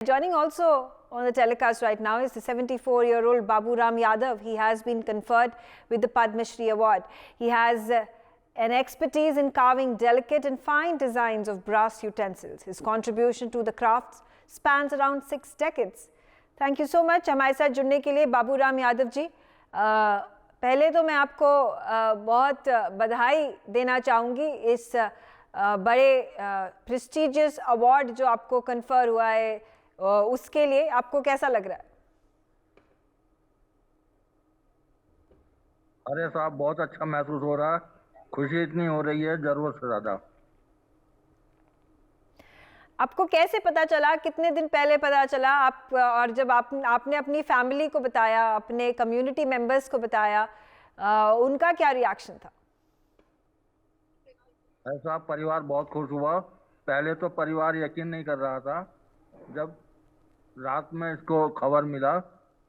Joining also on the telecast right now is the 74-year-old Babu Ram Yadav. He has been conferred with the Padma Shri Award. He has an expertise in carving delicate and fine designs of brass utensils. His contribution to the crafts spans around 6 decades. Thank you so much हमारे साथ जुड़ने के लिए बाबू राम यादव जी। पहले तो मैं आपको बहुत बधाई देना चाहूँगी इस बड़े प्रेस्टिजियस अवार्ड जो आपको कन्फर हुआ है उसके लिए। आपको कैसा लग रहा है? अरे साहब, बहुत अच्छा महसूस हो रहा है। खुशी इतनी हो रही है जरूरत से ज्यादा। आपको कैसे पता चला, कितने दिन पहले पता चला आप, और जब आपने अपनी फैमिली को बताया, अपने कम्युनिटी मेंबर्स को बताया, उनका क्या रिएक्शन था? ऐसा परिवार बहुत खुश हुआ। पहले तो परिवार यकीन नहीं कर रहा था। जब रात में इसको खबर मिला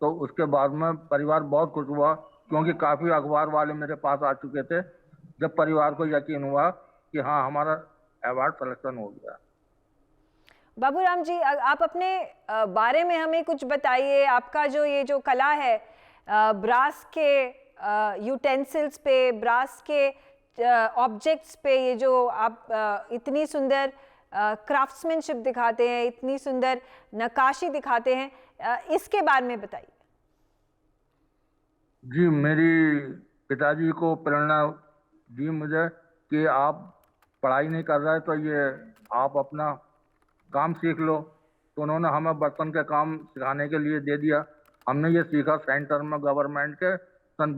तो उसके बाद में परिवार बहुत खुश हुआ, क्योंकि काफी अखबार वाले मेरे पास आ चुके थे। जब परिवार को यकीन हुआ कि हाँ, हमारा अवार्ड सिलेक्शन हो गया। बाबू राम जी, आप अपने बारे में हमें कुछ बताइए। आपका जो ये जो कला है, ब्रास के यूटेंसिल्स पे, ब्रास के ऑब्जेक्ट्स पे, ये जो आप इतनी सुंदर क्राफ्ट्समैनशिप दिखाते हैं, इतनी सुंदर नक्काशी दिखाते हैं, इसके बारे में बताइए। जी, मेरी पिताजी को प्रेरणा दी मुझे कि आप पढ़ाई नहीं कर रहे तो ये आप अपना काम सीख लो। तो उन्होंने हमें बर्तन के काम सिखाने के लिए दे दिया। हमने ये सीखा सेंटर में, गवर्नमेंट के सन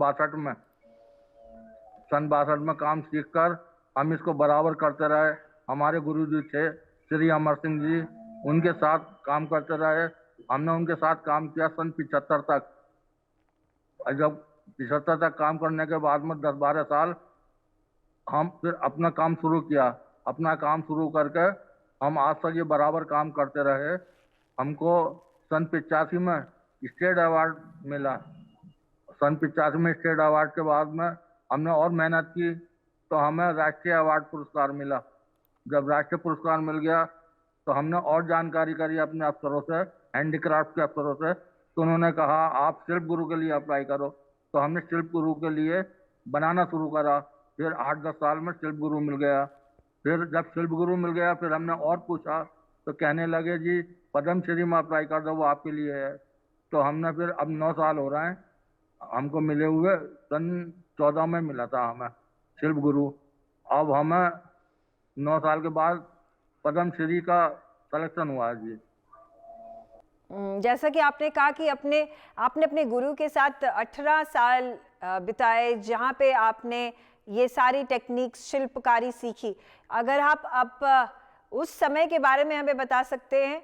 62 में काम सीखकर हम इसको बराबर करते रहे। हमारे गुरुजी थे श्री अमर सिंह जी, उनके साथ काम करते रहे। हमने उनके साथ काम किया सन 75 तक। जब 75 तक काम करने के बाद में 10-12 साल हम फिर अपना काम शुरू किया। अपना काम शुरू करके हम आज तक ये बराबर काम करते रहे। हमको सन 85 में स्टेट अवार्ड मिला। सन 85 में स्टेट अवार्ड के बाद में हमने और मेहनत की तो हमें राष्ट्रीय अवार्ड पुरस्कार मिला। जब राष्ट्रीय पुरस्कार मिल गया तो हमने और जानकारी करी अपने अफसरों से, हैंडीक्राफ्ट के अफसरों से। तो उन्होंने कहा आप शिल्प गुरु के लिए अप्लाई करो। तो हमने शिल्प गुरु के लिए बनाना शुरू करा। फिर 8-10 साल में शिल्प गुरु मिल गया। फिर जब शिल्प गुरु मिल गया फिर हमने और पूछा तो कहने लगे जी पद्म श्री में अप्लाई कर दो, वो आपके लिए है। तो हमने फिर अब 9 साल हो रहे हैं हमको मिले हुए। सन 14 में मिला था हमें शिल्प गुरु। अब हमें 9 साल के बाद पद्म श्री का सिलेक्शन हुआ है जी। जैसा कि आपने कहा कि आपने अपने गुरु के साथ 18 साल बिताए, जहाँ पे आपने ये सारी टेक्निक्स, शिल्पकारी सीखी। अगर आप उस समय के बारे में हमें बता सकते हैं,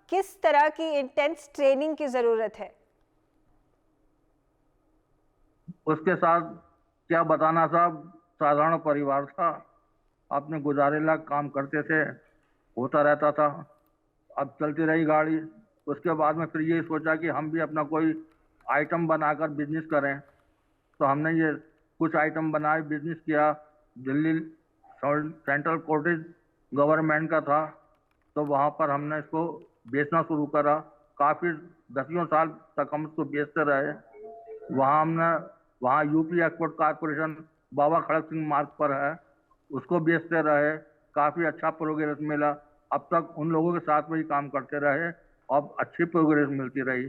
किस तरह की इंटेंस ट्रेनिंग की ज़रूरत है? उसके साथ क्या बताना साहब, साधारण परिवार था, अपने गुजारे लायक काम करते थे, होता रहता था। अब चलती रही गाड़ी। उसके बाद में फिर ये सोचा कि हम भी अपना कोई आइटम बनाकर बिजनेस करें। तो हमने ये कुछ आइटम बनाए, बिजनेस किया। दिल्ली सेंट्रल कॉटेज गवर्नमेंट का था, तो वहाँ पर हमने इसको बेचना शुरू करा। काफ़ी 10 साल तक हम इसको बेचते रहे। वहाँ यूपी एक्सपोर्ट कॉरपोरेशन बाबा खड़क सिंह मार्ग पर है, उसको बेचते रहे। काफ़ी अच्छा प्रोग्रेस मिला। अब तक उन लोगों के साथ में ही काम करते रहे और अच्छी प्रोग्रेस मिलती रही,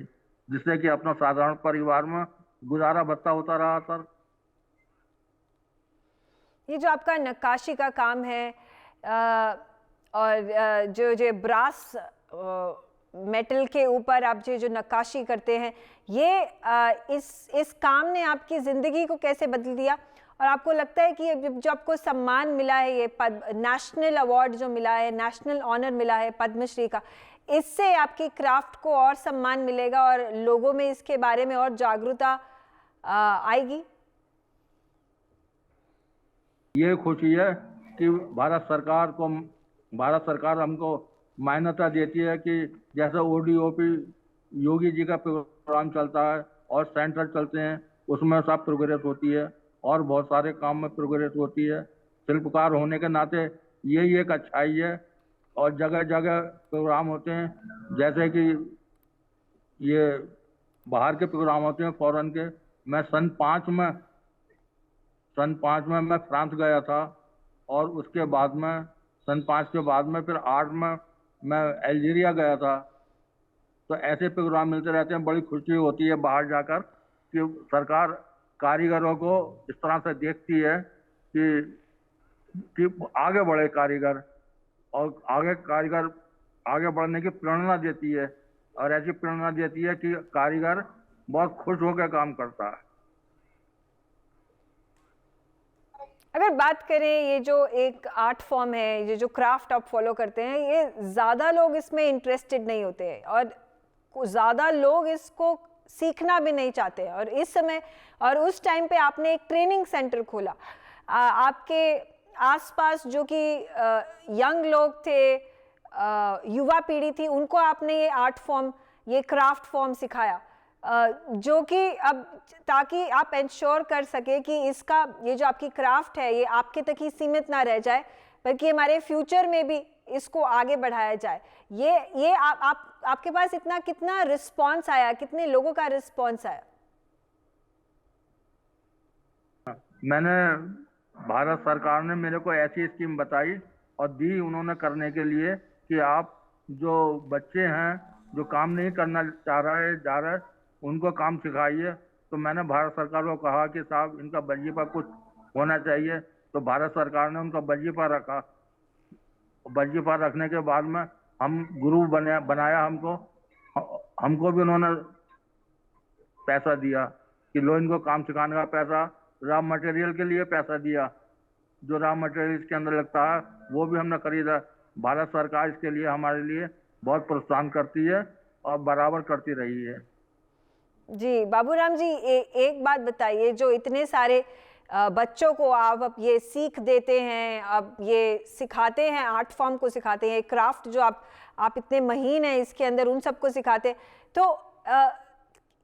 जिससे कि अपना साधारण परिवार में गुजारा भत्ता होता रहा सर। ये जो आपका नक्काशी का काम है और जो ब्रास मेटल के ऊपर आप जो नक्काशी करते हैं, ये इस काम ने आपकी ज़िंदगी को कैसे बदल दिया? और आपको लगता है कि जो आपको सम्मान मिला है, ये नेशनल अवार्ड जो मिला है, नेशनल ऑनर मिला है पद्मश्री का, इससे आपकी क्राफ्ट को और सम्मान मिलेगा और लोगों में इसके बारे में और जागरूकता आएगी? ये खुशी है कि भारत सरकार हमको मान्यता देती है कि जैसे ODOP योगी जी का प्रोग्राम चलता है और सेंटर चलते हैं, उसमें सब प्रोग्रेस होती है और बहुत सारे काम में प्रोग्रेस होती है। शिल्पकार होने के नाते यही एक अच्छाई है और जगह जगह प्रोग्राम होते हैं, जैसे कि ये बाहर के प्रोग्राम होते हैं फॉरेन के। मैं सन 5 में मैं फ्रांस गया था, और उसके बाद में सन 5 के बाद में फिर 8 में मैं अल्जीरिया गया था। तो ऐसे प्रोग्राम मिलते रहते हैं, बड़ी खुशी होती है बाहर जाकर कि सरकार कारीगरों को इस तरह से देखती है कि आगे बढ़े कारीगर, और कारीगर आगे बढ़ने की प्रेरणा देती है, और ऐसी प्रेरणा देती है कि कारीगर बहुत खुश होकर काम करता है। अगर बात करें ये जो एक आर्ट फॉर्म है, ये जो क्राफ्ट आप फॉलो करते हैं, ये ज़्यादा लोग इसमें इंटरेस्टेड नहीं होते हैं, और ज़्यादा लोग इसको सीखना भी नहीं चाहते। और इस समय और उस टाइम पे आपने एक ट्रेनिंग सेंटर खोला। आपके आसपास जो कि यंग लोग थे, युवा पीढ़ी थी, उनको आपने ये आर्ट फॉर्म, ये क्राफ्ट फॉर्म सिखाया, जो कि अब ताकि आप इंश्योर कर सके कि इसका ये जो आपकी क्राफ्ट है ये आपके तक ही सीमित ना रह जाए, बल्कि हमारे फ्यूचर में भी इसको आगे बढ़ाया जाए। ये आपके पास इतना कितना रिस्पांस आया, कितने लोगों का रिस्पांस आया? मैंने भारत सरकार ने मेरे को ऐसी स्कीम बताई और दी उन्होंने करने के लिए कि आप जो बच्चे हैं जो काम नहीं करना चाह रहे जा रहे उनको काम सिखाइए। तो मैंने भारत सरकार को कहा कि साहब इनका वजीफा कुछ होना चाहिए, तो भारत सरकार ने उनका वजीफा रखा। वजीफा रखने के बाद में हम गुरु बनाया हमको भी उन्होंने पैसा दिया कि लो इनको काम सिखाने का पैसा, रॉ मटेरियल के लिए पैसा दिया, जो रॉ मटेरियल इसके अंदर लगता है वो भी हमने खरीदा। भारत सरकार इसके लिए हमारे लिए बहुत प्रोत्साहन करती है और बराबर करती रही है। जी बाबूराम जी, एक बात बताइए, जो इतने सारे बच्चों को आप अब ये सीख देते हैं, अब ये सिखाते हैं, आर्ट फॉर्म को सिखाते हैं, क्राफ्ट जो आप इतने महीन हैं इसके अंदर, उन सबको सिखाते हैं, तो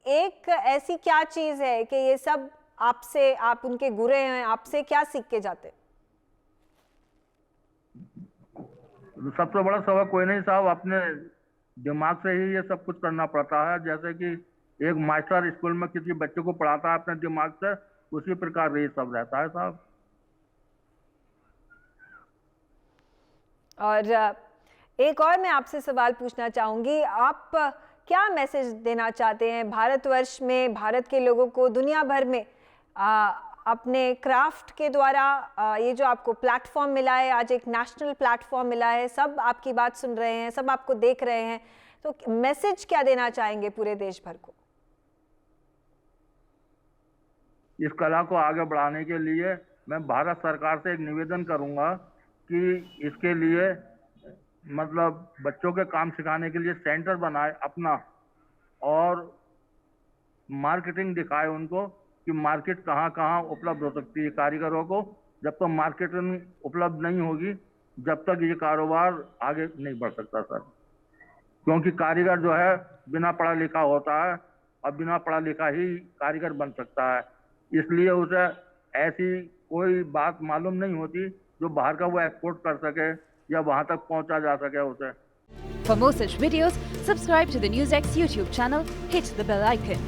एक ऐसी क्या चीज़ है कि ये सब आपसे, आप उनके गुरु हैं, आपसे क्या सीख के जाते हैं? सबसे बड़ा सबक कोई नहीं साहब, अपने दिमाग से ही ये सब कुछ करना पड़ता है। जैसे कि एक मास्टर स्कूल में किसी बच्चे को पढ़ाता है अपने दिमाग से, उसी प्रकार ये सब रहता है साहब। और एक और मैं आपसे सवाल पूछना चाहूँगी, आप क्या मैसेज देना चाहते हैं भारतवर्ष में, भारत के लोगों को, दुनिया भर में अपने क्राफ्ट के द्वारा? ये जो आपको प्लेटफॉर्म मिला है, आज एक नेशनल प्लेटफॉर्म मिला है, सब आपकी बात सुन रहे हैं, सब आपको देख रहे हैं, तो मैसेज क्या देना चाहेंगे पूरे देश भर को? इस कला को आगे बढ़ाने के लिए मैं भारत सरकार से एक निवेदन करूंगा कि इसके लिए मतलब बच्चों के काम सिखाने के लिए सेंटर बनाए अपना, और मार्केटिंग दिखाए उनको कि मार्केट कहाँ कहाँ उपलब्ध हो सकती है कारीगरों को। जब तक मार्केटिंग उपलब्ध नहीं होगी जब तक ये कारोबार आगे नहीं बढ़ सकता सर, क्योंकि कारीगर जो है बिना पढ़ा लिखा होता है और बिना पढ़ा लिखा ही कारीगर बन सकता है। इसलिए उसे ऐसी कोई बात मालूम नहीं होती जो बाहर का वो एक्सपोर्ट कर सके या वहां तक पहुंचा जा सके उसे। For more such videos, subscribe to the NewsX YouTube channel, hit the bell icon.